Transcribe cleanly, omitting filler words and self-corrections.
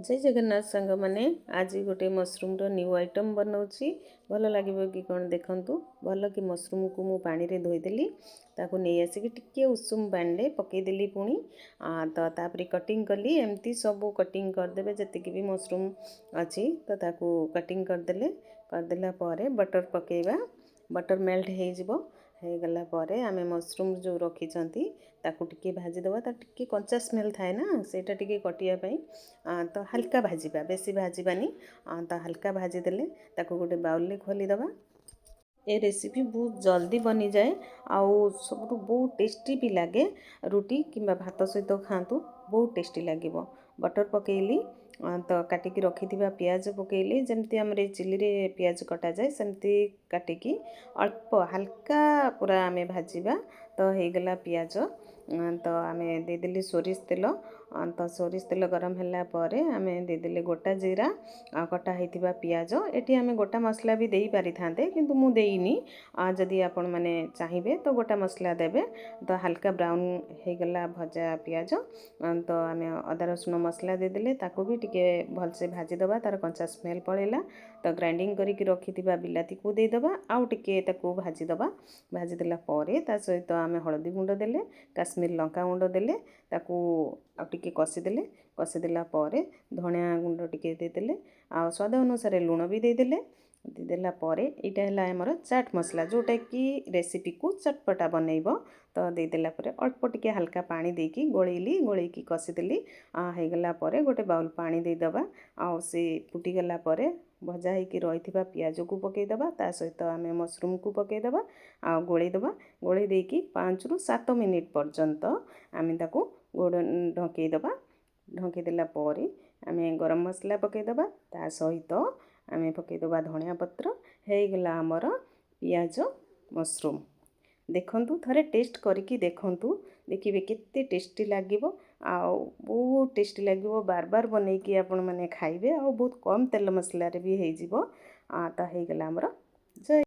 जय जगन्नाथ सांग मैंने आज गोटे मसरूम न्यू आइटम बनाऊँगी भल लगे कि कौन देखूँ भल कि मसरूम को मु पानी रे धोईदेली ताकू नहीं आसिक टिके उषुम पानी पकईदेली पुणी तो तापर कटिंग कली एमती सब कटिंग करदे जी भी मसरूम अच्छी तो ताकू कटिंग करदेला बटर पकेवा बटर मेल्ट हो गला आम मसरूम जो रखी ताकू टिके भाजीदवा टिके कंचा स्मेल थाए ना सेटा टिके कटियापाई तो हल्का भाजवा बेसी भाजबानी तो हल्का भाजीदे ताकू गोटे बाउल में खोलीदवा। ये रेसिपी बहुत जल्दी बनी जाए आउ सब बहुत टेस्टी भी लगे रुटी किंबा भात सहित खातु बहुत टेस्टी लगे। बटर पकेली तो काटिकी रखि पियाज पकेली जमती आम चिल्ली रे पियाज कटा जाए सेमती काटिकी अल्प हल्का पूरा आमे भाजीबा तो होगला पियाज तो आम देदेली सोरिष तेल तो सोरिष तेल गरम है आम देदेले गोटा जीरा कटा होता पियाज ये आम गोटा मसला भी दे पारि थांते किंतु मु देनी जदि आपण मैंने चाहिए तो गोटा मसला देवे तो हल्का ब्राउन हो गला भजा पियाज तो आम अदा रसुण मसला देदेले ताको भी टिके भलसे भाजीदवा तार कंचा स्मेल पड़ेगा तो ग्राइंडिंग करके रखि बिलाती को देदबा आउ टिके ताको भाजीदवा भाजीदेला ता सहित आम हलदी गुंड देले काश्मीर लंका गुंड देले ताकू आ टिके कषिदेला धनिया गुंड टिके देदेले आ स्वाद अनुसार लुण भी देदेले देदेला यहाँ है आमर चाट मसला जोटा कि रेसिपी को चटपटा बनइब तो देदेला अल्प टिके हल्का पानी देकी गोलैली गोलैकी कषिदेली होगला गोटे बाउल पानी देदबा आ से फुटीगला भजा होगी रही पियाज को पकईदबा ता सहित आम मसरूम को पकईदबा आ गोलैदबा गोलै देकी 5 ରୁ 7 मिनिट पर्यंत आम ताको ढंकईदबा ढंकीदेला आम गरम मसला पकईदबा ता सहित आम पकईदबा धनिया पत्र होगला आमर पियाज मसरूम देखंतु थरे टेस्ट करके देखंतु देखिए केते टेस्टी लगे बहुत टेस्टी लगे बार बार बनईकी आपण मैंने खाइबे आ बहुत कम तेल मसला भी हो गला आमर जय।